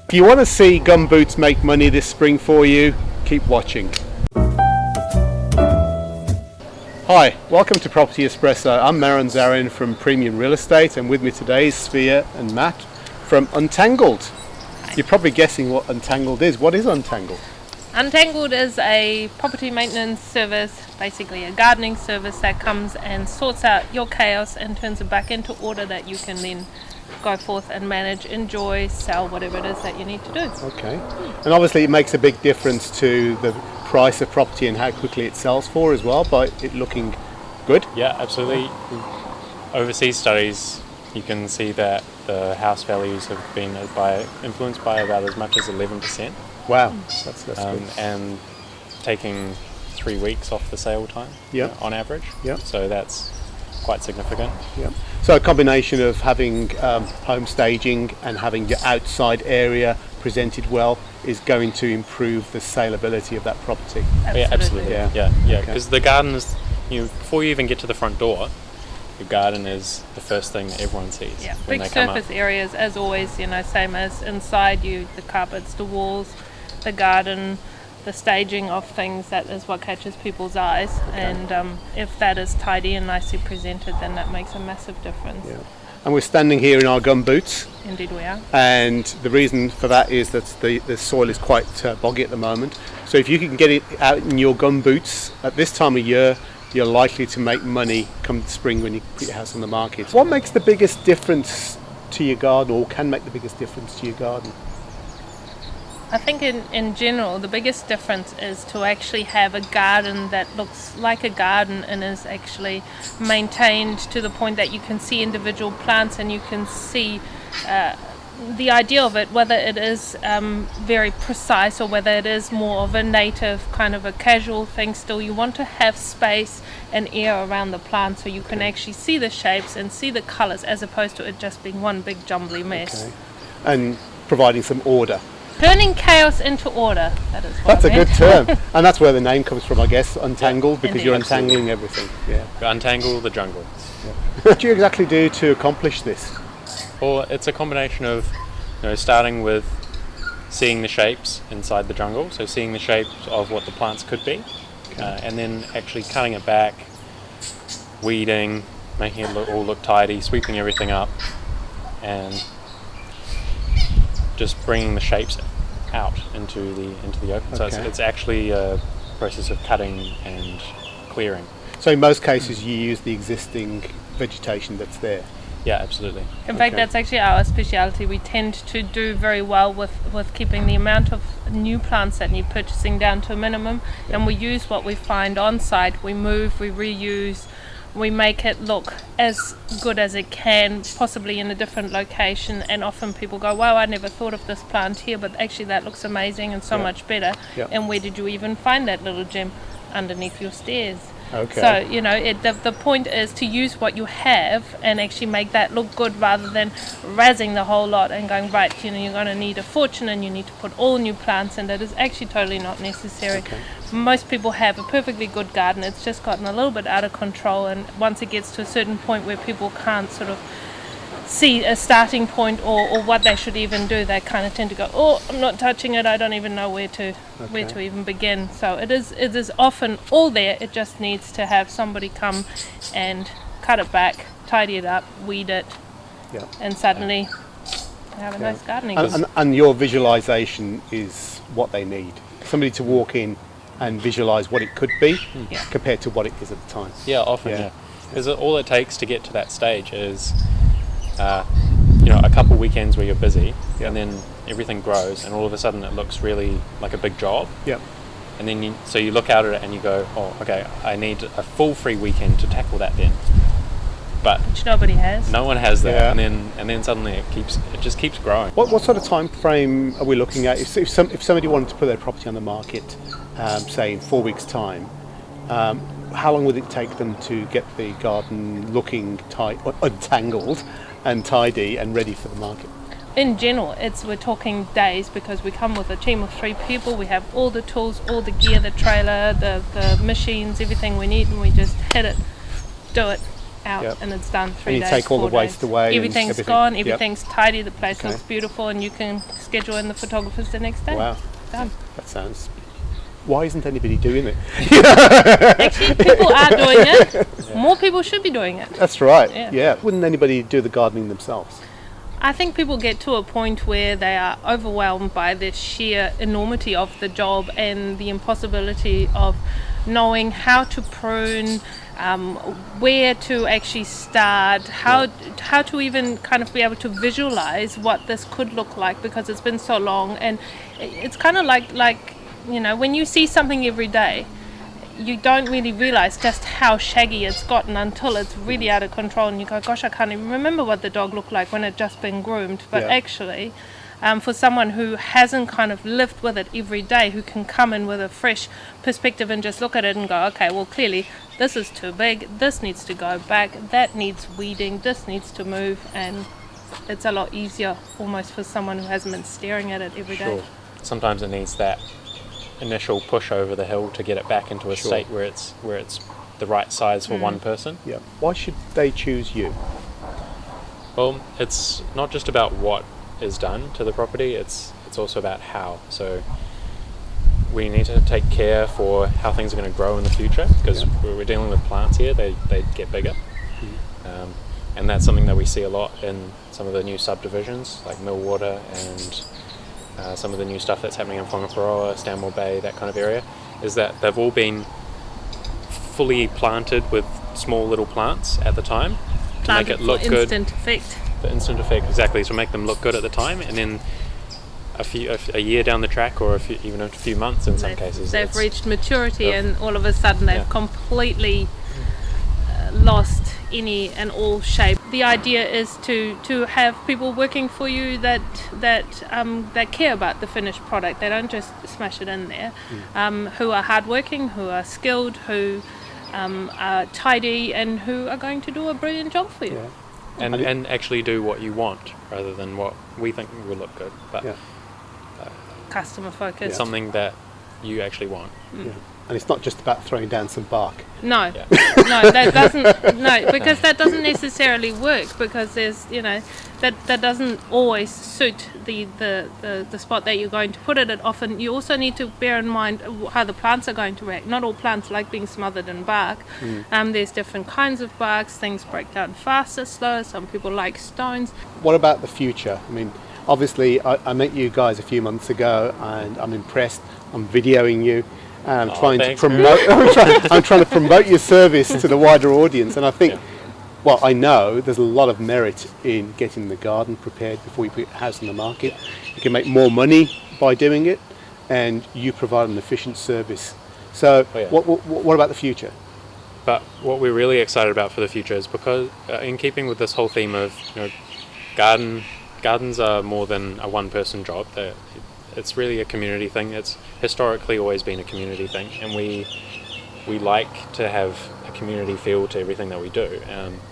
If you want to see gumboots make money this spring for you, keep watching. Hi, welcome to Property Espresso. I'm Maron Zarin from Premium Real Estate, and with me today is Svea and Matt from Untangled. You're probably guessing what Untangled is. What is Untangled? Untangled is a property maintenance service, basically a gardening service that comes and sorts out your chaos and turns it back into order that you can then go forth and manage, enjoy, sell, whatever it is that you need to do. Okay. And obviously it makes a big difference to the price of property and how quickly it sells for as well, by it looking good. Yeah, absolutely. Overseas studies, you can see that the house values have been influenced by about as much as 11%. Wow, that's good. And taking 3 weeks off the sale time on average. Yeah. So that's quite significant. Yeah. So a combination of having home staging and having the outside area presented well is going to improve the saleability of that property. Absolutely. Yeah, absolutely. Yeah. Because Okay. the garden is, before you even get to the front door, your garden is the first thing that everyone sees. Yeah, when big they come surface up. areas as always, same as inside you, the carpets, the walls, the garden, the staging of things, that is what catches people's eyes. Okay. And if that is tidy and nicely presented, then that makes a massive difference. Yeah. And we're standing here in our gum boots, Indeed we are. and the reason for that is that the soil is quite boggy at the moment. So if you can get it out in your gum boots at this time of year, you're likely to make money come spring when you put your house on the market. What makes the biggest difference to your garden, or can make the biggest difference to your garden? I think in general, the biggest difference is to actually have a garden that looks like a garden and is actually maintained to the point that you can see individual plants and you can see the idea of it, whether it is very precise or whether it is more of a native kind of a casual thing. Still, you want to have space and air around the plant so you can actually see the shapes and see the colours, as opposed to it just being one big jumbly mess. Okay. And providing some order. Turning chaos into order. That is what That's I a good meant. term. And that's where the name comes from, I guess, Untangled, because Indeed. you're untangling everything. Yeah. Untangle the jungle. What do you exactly do to accomplish this? Well, it's a combination of, starting with seeing the shapes inside the jungle, so seeing the shapes of what the plants could be, and then actually cutting it back, weeding, making it all look tidy, sweeping everything up, and just bringing the shapes out into the open. So Okay. it's actually a process of cutting and clearing. So in most cases you use the existing vegetation that's there. Yeah, absolutely. In fact, Okay. that's actually our speciality. We tend to do very well with keeping the amount of new plants that need purchasing down to a minimum, and we use what we find on site. We move, we reuse, we make it look as good as it can, possibly in a different location, and often people go, wow, I never thought of this plant here, but actually that looks amazing and so much better. Yeah. And where did you even find that little gem? Underneath your stairs. Okay. So, the point is to use what you have and actually make that look good, rather than razzing the whole lot and going, right, you're going to need a fortune and you need to put all new plants in. That is actually totally not necessary. Okay. Most people have a perfectly good garden. It's just gotten a little bit out of control, and once it gets to a certain point where people can't sort of see a starting point or what they should even do, they kind of tend to go, oh, I'm not touching it, I don't even know where to even begin. So it is often all there. It just needs to have somebody come and cut it back, tidy it up, weed it, and suddenly have a nice gardening. And your visualization is what they need. Somebody to walk in and visualize what it could be compared to what it is at the time. Yeah, often, Yeah. Because all it takes to get to that stage is, a couple weekends where you're busy, and then everything grows, and all of a sudden it looks really like a big job. Yep. And then you look out at it and you go, oh, okay, I need a full free weekend to tackle that then. But Which nobody has. no one has that, Yeah. and then suddenly it just keeps growing. What sort of time frame are we looking at? If somebody wanted to put their property on the market, say in 4 weeks' time, how long would it take them to get the garden looking untangled and tidy and ready for the market? In general, we're talking days, because we come with a team of 3 people. We have all the tools, all the gear, the trailer, the machines, everything we need, and we just hit it, do it, out Yep. and it's done 3 And you days. take all the 4 waste days. away and Everything's everything. gone. Yep. Everything's tidy. The place Okay. looks beautiful, and you can schedule in the photographers the next day. Wow, Done. that sounds. Why isn't anybody doing it? Actually, people are doing it. More people should be doing it. That's right. Yeah. Yeah. Wouldn't anybody do the gardening themselves? I think people get to a point where they are overwhelmed by the sheer enormity of the job and the impossibility of knowing how to prune, where to actually start, how to even kind of be able to visualize what this could look like, because it's been so long. And it's kind of like when you see something every day, you don't really realize just how shaggy it's gotten until it's really out of control, and you go, gosh, I can't even remember what the dog looked like when it just been groomed. But Yeah. actually, for someone who hasn't kind of lived with it every day, who can come in with a fresh perspective and just look at it and go, okay, well, clearly this is too big, this needs to go back, that needs weeding, this needs to move, and it's a lot easier almost for someone who hasn't been staring at it every day. Sure. Sometimes it needs that initial push over the hill to get it back into a Sure. state where it's the right size for one person. Yeah. Why should they choose you? Well, it's not just about what is done to the property, it's also about how. So we need to take care for how things are going to grow in the future, because we're dealing with plants here, they get bigger. And that's something that we see a lot in some of the new subdivisions like Millwater and some of the new stuff that's happening in Whangaparoa, Stanmore Bay, that kind of area, is that they've all been fully planted with small little plants at the time to make it look for good. instant effect. The instant effect, exactly, to make them look good at the time, and then a year down the track, or even a few months in some cases, They've it's- reached maturity, they've- and all of a sudden they've Yeah. completely lost any and all shape. The idea is to have people working for you that care about the finished product. They don't just smash it in there. Who are hardworking, who are skilled, who are tidy, and who are going to do a brilliant job for you. Yeah. and actually do what you want rather than what we think will look good, but Yeah. Customer focused. something that you actually want. Yeah. And it's not just about throwing down some bark. No, Yeah. no, that doesn't. No, because that doesn't necessarily work. Because there's, that doesn't always suit the spot that you're going to put it at. Often, you also need to bear in mind how the plants are going to react. Not all plants like being smothered in bark. There's different kinds of barks. Things break down faster, slower. Some people like stones. What about the future? I mean, obviously, I met you guys a few months ago, and I'm impressed. I'm videoing you. I'm trying thanks, to promote. I'm trying to promote your service to the wider audience, and I think, well, I know there's a lot of merit in getting the garden prepared before you put your house on the market. You can make more money by doing it, and you provide an efficient service. So, Oh, yeah. what about the future? But what we're really excited about for the future is because, in keeping with this whole theme of gardens are more than a one-person job. It's really a community thing. It's historically always been a community thing, and we like to have a community feel to everything that we do.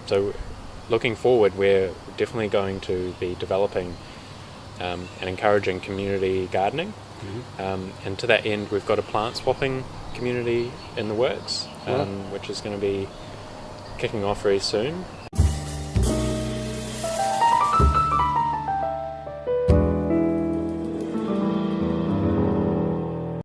So looking forward, we're definitely going to be developing and encouraging community gardening. And to that end, we've got a plant swapping community in the works, which is going to be kicking off very soon.